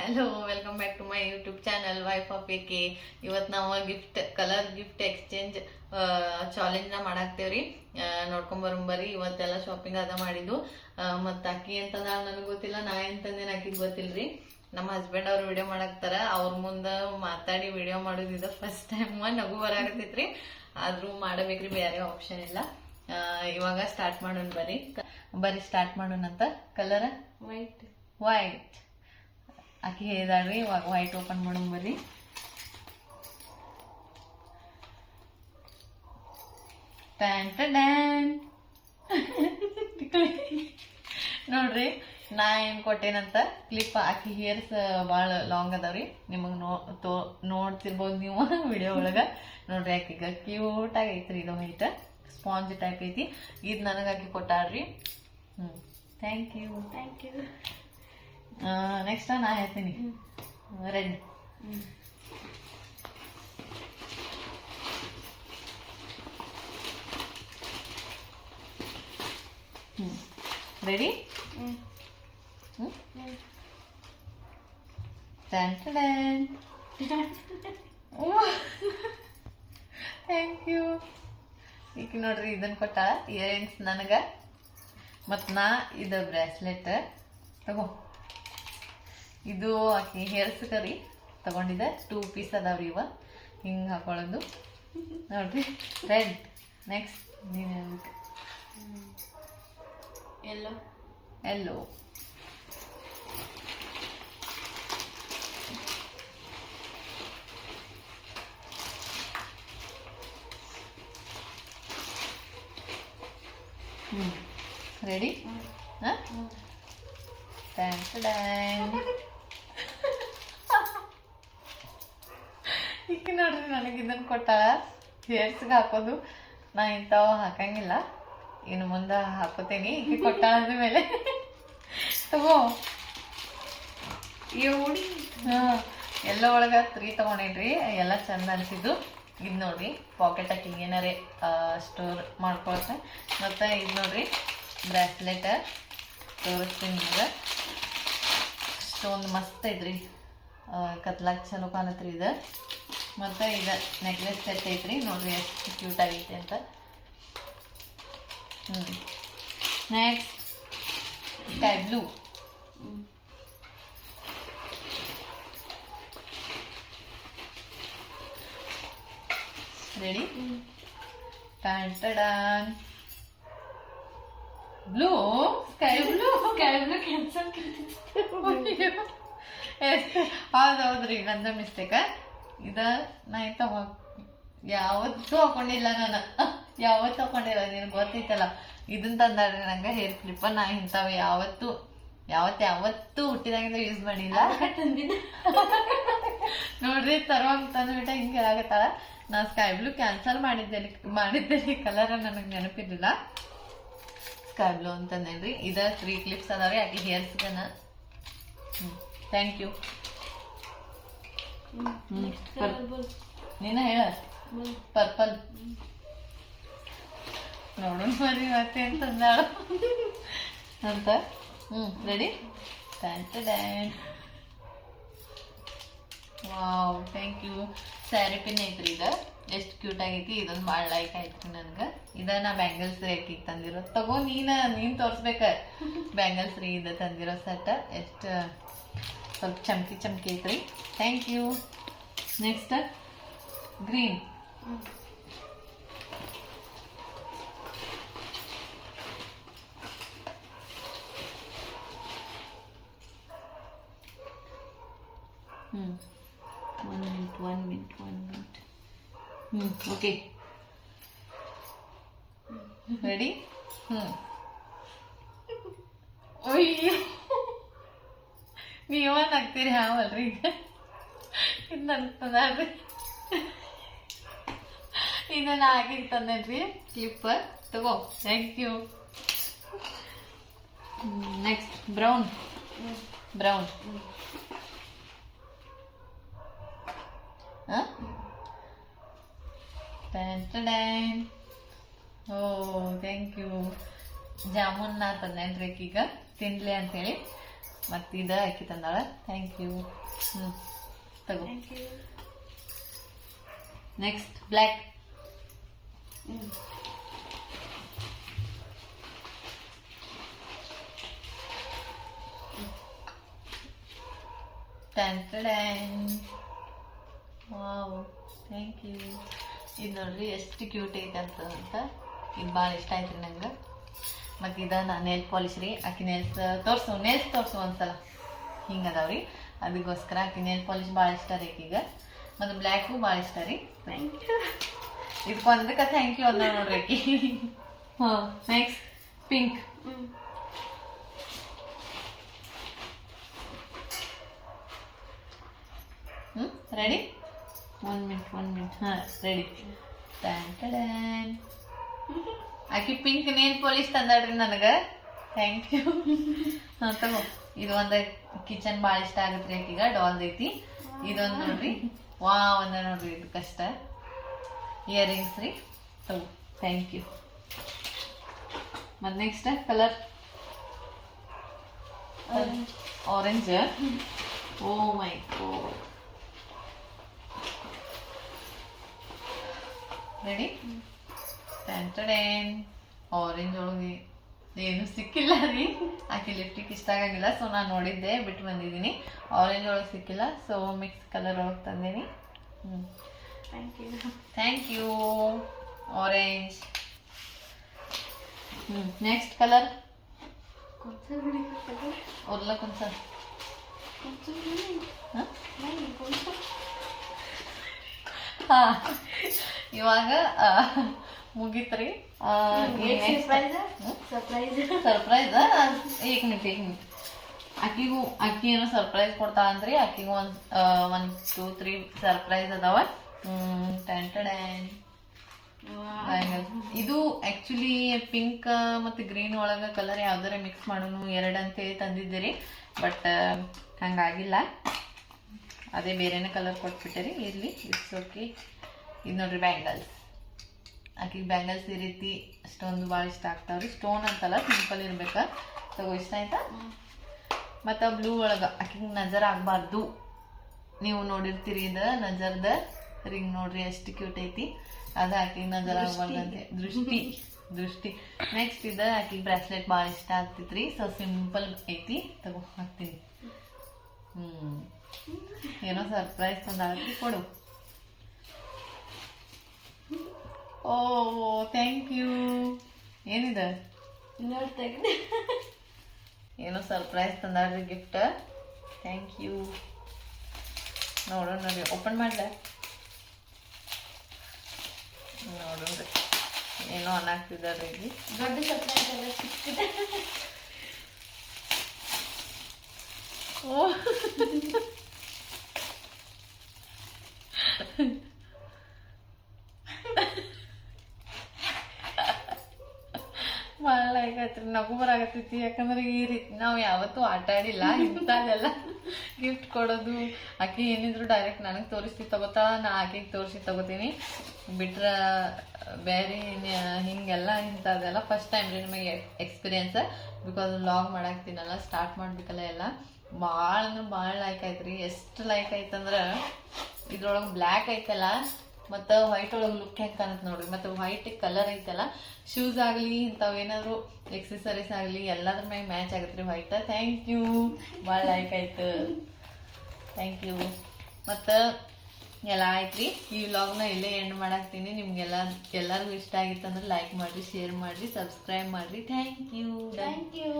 Hello, welcome back to my YouTube channel wife of AK. ಇವತ್ತು ನಾವು colour gift exchange ಚಾಲೆಂಜ್ನ ಮಾಡಾಕ್ತೇವ್ರಿ. ನೋಡ್ಕೊಂಬರ್ರಿ. ಇವತ್ತೆಲ್ಲ ಶಾಪಿಂಗ್ ಅದ ಮಾಡಿದ್ದು. ಮತ್ತು ಅಕ್ಕಿ ಅಂತಂದ ನನಗೆ ಗೊತ್ತಿಲ್ಲ, ನಾ ಎಂತಂದೇನು ಅಕ್ಕಿಗೆ ಗೊತ್ತಿಲ್ರಿ. ನಮ್ಮ ಹಸ್ಬೆಂಡ್ ಅವ್ರು ವಿಡಿಯೋ ಮಾಡಾಕ್ತಾರ. ಅವ್ರ ಮುಂದೆ ಮಾತಾಡಿ ವಿಡಿಯೋ ಮಾಡೋದಿದ ಫಸ್ಟ್ ಟೈಮ್. ನಗು ಬರಾಕತ್ತೈತ್ರಿ, ಆದ್ರೂ ಮಾಡಬೇಕ್ರಿ, ಬೇರೆ ಆಪ್ಷನ್ ಇಲ್ಲ. ಇವಾಗ ಸ್ಟಾರ್ಟ್ ಮಾಡೋಣ. ಬರ್ರಿ ಸ್ಟಾರ್ಟ್ ಮಾಡೋಣಂತ. ಕಲರ್ ವೈಟ್ ಆಕಿ ಹೇಳಿದಾಳ್ರಿ. ಇವಾಗ ವೈಟ್ ಓಪನ್ ಮಾಡೋಣ ಬರ್ರಿ. ನೋಡ್ರಿ, ನಾ ಏನ್ ಕೊಟ್ಟೇನಂತ ಕ್ಲಿಪ್. ಆಕಿ ಹೇರ್ಸ್ ಭಾಳ ಲಾಂಗ್ ಅದಾವ್ರಿ, ನಿಮಗ್ ನೋಡ್ತಿರ್ಬೋದು ನೀವು ವಿಡಿಯೋ ಒಳಗ. ನೋಡ್ರಿ, ಆಕಿಗ ಕ್ಯೂಟ್ ಆಗೈತ್ರಿ. ಇದು ವೈಟ್ ಸ್ಪಾಂಜ್ ಟೈಪ್ ಐತಿ. ಇದು ನನಗಾಗಿ ಕೊಟ್ಟಾಳ್ರಿ. Thank you. ನೆಕ್ಸ್ಟ್ ನಾ ಹೇಳ್ತೀನಿ. ರೆಡ್. ರೆಡಿ? Thank you. ಈಗ ನೋಡ್ರಿ, ಇದನ್ನ ಕೊಟ್ಟಾಳ ಇಯರಿಂಗ್ಸ್ ನನಗ. ಮತ್ ನಾ ಇದು ಬ್ರೇಸ್ಲೆಟ್ ತಗೋ. ಇದು ಆಕಿ ಹೇರ್ಸ್ ಕರಿ ತಗೊಂಡಿದ್ದೆ. 2 ಪೀಸ್ ಅದಾವ್ರಿ ಇವ. ಹಿಂಗೆ ಹಾಕೊಳ್ಳೋದು ನೋಡ್ರಿ. ರೆಡ್. ನೆಕ್ಸ್ಟ್ ನೀನು ಎಲ್ಲೋ. ರೆಡಿ? ಈಗ ನೋಡ್ರಿ, ನನಗೆ ಇದನ್ನ ಕೊಟ್ಟಾಳ ಹೇರ್ಸ್ಗೆ ಹಾಕೋದು. ನಾ ಇಂಥವ ಹಾಕಂಗಿಲ್ಲ, ಇನ್ನು ಮುಂದೆ ಹಾಕೋತೇನಿ. ಈಗ ಕೊಟ್ಟಾಳ ಅಂದ್ಮೇಲೆ ತಗೋ. ಎಲ್ಲ ಒಳಗ 3 ತಗೊಂಡೇನ್ರಿ. ಎಲ್ಲ ಚಂದ ಅನ್ಸಿದ್ದು. ಇದು ನೋಡ್ರಿ, ಪಾಕೆಟ್ ಹಾಕಿ ಏನಾರೇ ಸ್ಟೋರ್ ಮಾಡ್ಕೊಳಕ್ಕೆ. ಮತ್ತು ಇದು ನೋಡ್ರಿ, ಬ್ರೇಸ್ಲೆಟ್ ತೋರಿಸ್ತೀನಿ ನಿಮ್ಗೆ. ಸ್ಟೋನ್ ಮಸ್ತ್ ಐತ್ರಿ, ಕತ್ಲಾಕ್ ಚಲೋ ಕಾಣತ್ರಿ ಇದು. ಮತ್ತು ಇದು ನೆಕ್ಲೆಸ್ ಸೆಟ್ ಐತ್ರಿ. ನೋಡ್ರಿ ಎಷ್ಟು ಕ್ಯೂಟ್ ಆಗೈತೆ ಅಂತ. Next sky blue. Ready? Ton blue. Sky blue cancel. ಹೌದೌದ್ರಿ, ನಂದ ಮಿಸ್ಟೇಕ. ಇದ ನಾ ಯಾವತ್ತೂ ಹಾಕೊಂಡಿಲ್ಲ. ನಾನು ಯಾವತ್ತೂ ಹಾಕೊಂಡಿಲ್ಲ, ನಿನಗೆ ಗೊತ್ತೈತಲ್ಲ. ಇದನ್ನ ತಂದಾಡ್ರಿ ನಂಗೆ ಹೇರ್ ಕ್ಲಿಪ್ಪ. ನಾ ಇಂಥವ ಯಾವತ್ತೂ ಹುಟ್ಟಿದಾಗಿಂದ ಯೂಸ್ ಮಾಡಿಲ್ಲ. ನೋಡ್ರಿ, ತರುವಂಗ ತಂದ್ಬಿಟ್ಟ ಹಿಂಗೆ ಹೇಳಾಗತ್ತಾಳ. ನಾ ಸ್ಕೈ ಬ್ಲೂ ಕ್ಯಾನ್ಸಲ್ ಮಾಡಿದ್ದೇನೆ. ಕಲರ್ ನನಗೆ ನೆನಪಿರ್ಲಿಲ್ಲ. Sky blue ಅಂತಂದೇನ್ರಿ. ಇದ 3 ಕ್ಲಿಪ್ಸ್ ಅದಾವ್ರಿ ಆಕಿ ಹೇರ್ಸ್ಗನ. Thank you. ನೀನ ಹೇಳ. ಪರ್ಪಲ್. ನೋಡೋಣ ಮರಿ ಮತ್ತೆ ಅಂತಂದಾಳ ಅಂತ. Ready? Wow, thank you. Sari pin ಐತ್ರಿ. ಇದು ಎಷ್ಟು ಕ್ಯೂಟ್ ಆಗೈತಿ. ಇದೊಂದು ಭಾಳ ಲೈಕ್ ಆಯ್ತ್ರಿ ನನ್ಗೆ. ಇದ ನಾ ಬ್ಯಾಂಗಲ್ಸ್ ರೇಕಿಗೆ ತಂದಿರೋ. ತಗೋ, ನೀನ್ ತೋರ್ಸ್ಬೇಕ. ಬ್ಯಾಂಗಲ್ಸ್ ರೀ ಇದು ತಂದಿರೋ ಸೆಟ್. ಎಷ್ಟು ಸ್ವಲ್ಪ ಚಮಕಿ ಐತ್ರಿ. Thank you. Next green. One minute. Okay. Ready? ಅಯ್ಯೋ, ನೀವನ್ ಹಾಕ್ತೀರಿ ಹಾವಲ್ರಿ. ಇದು ನನ್ ತಂದ್ರಿ. ಇದನ್ನ ಆಗಿಗೆ ತಂದೇನ್ರಿ ಕ್ಲಿಪ್. ತಗೋ. Thank you. Next brown. Oh, thank you. Jamun ನಾ ತಂದೇನ್ರಿ ಈಗ ತಿನ್ಲಿ ಅಂತೇಳಿ. ಮತ್ತು ಇದು ಆಕಿ ತಂದಾಳ. Thank you. ತಗೋ. Next black. Wow, thank you. ಇದು ನೋಡ್ರಿ ಎಷ್ಟು ಕ್ಯೂಟ್ ಐತೆ ಅಂತ. ಇದು ಭಾಳ ಇಷ್ಟ ಆಯ್ತು ರೀ ನಂಗೆ. ಮತ್ತು ಇದು ನೇಲ್ ಪಾಲಿಶ್ ರೀ. ಆಕಿ ನೇಲ್ಸ್ ತೋರಿಸು ಒಂದ್ಸಲ. ಹಿಂಗೆ ಅದಾವ್ರಿ, ಅದಕ್ಕೋಸ್ಕರ ಆಕಿ ನೇಲ್ ಪಾಲಿಶ್ ಭಾಳ ಇಷ್ಟ ರೀ ಆಕಿಗ. ಮತ್ತು ಬ್ಲ್ಯಾಕು ಭಾಳ ಇಷ್ಟ ರೀ. Thank you. ಇದಕ್ಕೊಂದಕ್ಕೆ ಥ್ಯಾಂಕ್ ಯು ಅದ ನೋಡ್ರಿ ಆಕಿ. ಹಾಂ, ನೆಕ್ಸ್ಟ್ ಪಿಂಕ್. ರೆಡಿ? 1 minute. ಹಾಂ, ರೆಡಿ. ಆಕಿ ಪಿಂಕ್ ನೇಲ್ ಪಾಲಿಶ್ ತಂದಾಡ್ರಿ ನನಗೆ. Thank you. ಹಾಂ, ತಗೋ. ಇದು ಒಂದು ಕಿಚನ್ ಭಾಳ ಇಷ್ಟ ಆಗತ್ರಿ ಆಕಿಗ. ಡಾಲ್ದ್ ಐತಿ. ಇದೊಂದು ನೋಡ್ರಿ, ಒಂದ ನೋಡ್ರಿ, ಇದು ಕಷ್ಟ. ಇಯರಿಂಗ್ಸ್ ರೀ. ತಗೋ. Thank you. ಮತ್ತು next colour orange. Oh my god. Ready? Orange ಒಳಗೆ ಏನು ಸಿಕ್ಕಿಲ್ಲ ರೀ. ಆಕೆ ಲಿಪ್ಟಿಕ್ ಇಷ್ಟ ಆಗಂಗಿಲ್ಲ, ಸೊ ನಾನು ನೋಡಿದ್ದೆ ಬಿಟ್ಟು ಬಂದಿದ್ದೀನಿ. ಆರೆಂಜ್ ಒಳಗೆ ಸಿಕ್ಕಿಲ್ಲ, ಸೊ ಮಿಕ್ಸ್ ಕಲರ್ ಒಳಗೆ ತಂದೇನಿ. Thank you. Orange. Next colour ಉರ್ಲ ಕುಂಚ. ಹಾಂ, ಇವಾಗ ಮುಗೀತ್ರಿ. ಸರ್ಪ್ರೈಸ್. ಏಕ್ ಮಿನಿಟ್. ಅಕ್ಕಿ ಏನೋ ಸರ್ಪ್ರೈಸ್ ಕೊಡ್ತಾ ಅಂದ್ರಿ. ಅಕ್ಕಿಗೂ 1 2 3 ಸರ್ಪ್ರೈಸ್ ಅದಾವ. ಇದು ಆಕ್ಚುಲಿ ಪಿಂಕ್ ಮತ್ತು ಗ್ರೀನ್ ಒಳಗೆ ಕಲರ್ ಯಾವ್ದಾರ ಮಿಕ್ಸ್ ಮಾಡೋನು 2 ಅಂತೇಳಿ ತಂದಿದ್ದೀರಿ. ಬಟ್ ಹಂಗಾಗಿಲ್ಲ, ಅದೇ ಬೇರೆನೇ ಕಲರ್ ಕೊಟ್ಬಿಟ್ಟೆ. ಇರಲಿ, ಇಟ್ಸ್ ಓಕೆ. ಇದು ನೋಡ್ರಿ ಬ್ಯಾಂಗಲ್ಸ್. ಆಕಿಗೆ ಬ್ಯಾಂಗಲ್ಸ್ ಈ ರೀತಿ ಅಷ್ಟೊಂದು ಭಾಳ ಇಷ್ಟ ಆಗ್ತಾವ್ರಿ. ಸ್ಟೋನ್ ಅಂತಲ್ಲ, ಸಿಂಪಲ್ ಇರ್ಬೇಕಾ. ತಗೋ, ಇಷ್ಟ ಆಯ್ತಾ? ಮತ್ತು ಬ್ಲೂ ಒಳಗೆ ಆಕಿಗೆ ನಜರ್ ಆಗಬಾರ್ದು. ನೀವು ನೋಡಿರ್ತೀರಿ, ಇದು ನಜರ್ದ ರಿಂಗ್ ನೋಡ್ರಿ, ಎಷ್ಟು ಕ್ಯೂಟ್ ಐತಿ. ಅದು ಆಕಿಗೆ ನಜರ್ ಆಗಬಾರ್ದಂತೆ. ದೃಷ್ಟಿ. ನೆಕ್ಸ್ಟ್ ಇದು ಆಕಿಗೆ ಬ್ರಾಸ್ಲೆಟ್ ಭಾಳ ಇಷ್ಟ ಆಗ್ತೈತ್ರಿ. ಸೊ ಸಿಂಪಲ್ ಐತಿ. ತಗೋ, ಹಾಕ್ತೀನಿ. ಏನೋ ಸರ್ಪ್ರೈಸ್ ತಂದಾಕಿ ಕೊಡು. Oh, thank you. ಏನಿದೆ? ಏನೋ ಸರ್ಪ್ರೈಸ್ ತಂದಾಡ್ರಿ ಗಿಫ್ಟ್. Thank you. ನೋಡೋಣ ರೀ, ಓಪನ್ ಮಾಡ್ಲ. ನೋಡೋಣ್ರಿ ಏನೋ ಅನ್ನಾಗ್ತಿದ್ದಾರ್ರಿ. ಇಲ್ಲಿ ದೊಡ್ಡ ಸರ್ಪ್ರೈಸ್ ಎಲ್ಲ ಸಿಕ್ಕಿದೆ. ಓ, ಭಾಳ ಲೈಕ್ ಆಯ್ತು. ನಗು ಬರಾಗತ್ತೈತಿ. ಯಾಕಂದ್ರೆ ಈ ರೀತಿ ನಾವು ಯಾವತ್ತೂ ಆಟ ಆಡಿಲ್ಲ. ಇಂಥದ್ದೆಲ್ಲ ಗಿಫ್ಟ್ ಕೊಡೋದು. ಆಕೆ ಏನಿದ್ರು ಡೈರೆಕ್ಟ್ ನನಗೆ ತೋರಿಸಿ ತಗೋತಾಳ, ನಾ ಆಕೆಗೆ ತೋರಿಸಿ ತಗೋತೀನಿ. ಬಿಟ್ರೆ ಬೇರೆ ಹಿಂಗೆಲ್ಲ ಇಂಥದ್ದೆಲ್ಲ ಫಸ್ಟ್ ಟೈಮ್ ರೀ ನಮಗೆ ಎಕ್ಸ್ಪೀರಿಯನ್ಸ್. ಬಿಕಾಸ್ ವ್ಲಾಗ್ ಮಾಡಾಕ್ತೀನಲ್ಲ, ಸ್ಟಾರ್ಟ್ ಮಾಡ್ಬೇಕಲ್ಲ ಎಲ್ಲ. ಭಾಳ ಅಂದ್ರೆ ಭಾಳ ಲೈಕ್ ಆಯ್ತು ರೀ. ಎಷ್ಟು ಲೈಕ್ ಆಯ್ತಂದ್ರೆ ಇದ್ರೊಳಗೆ ಬ್ಲ್ಯಾಕ್ ಐತಲ್ಲ, ಮತ್ತು ವೈಟ್ ಒಳಗೆ ಲುಕ್ ಹೆಂಗೆ ಕಾಣುತ್ತೆ ನೋಡ್ರಿ. ಮತ್ತು ವೈಟ್ ಕಲರ್ ಐತಲ್ಲ, ಶೂಸ್ ಆಗಲಿ ಇಂಥವೇನಾದ್ರು ಎಕ್ಸೆಸರೀಸ್ ಆಗಲಿ ಎಲ್ಲದ್ರ ಮ್ಯಾಗ ಮ್ಯಾಚ್ ಆಗತ್ತೆ ರೀ ವೈಟ್. Thank you. ಭಾಳ ಲೈಕ್ ಆಯ್ತು. Thank you. ಮತ್ತು ಎಲ್ಲ ಆಯ್ತು ರೀ. ಈ ವ್ಲಾಗ್ನ ಇಲ್ಲೇ ಎಂಡ್ ಮಾಡಾಕ್ತೀನಿ. ಎಲ್ಲರಿಗೂ ಇಷ್ಟ ಆಗಿತ್ತಂದ್ರೆ ಲೈಕ್ ಮಾಡಿರಿ, ಶೇರ್ ಮಾಡಿರಿ, ಸಬ್ಸ್ಕ್ರೈಬ್ ಮಾಡಿರಿ. Thank you.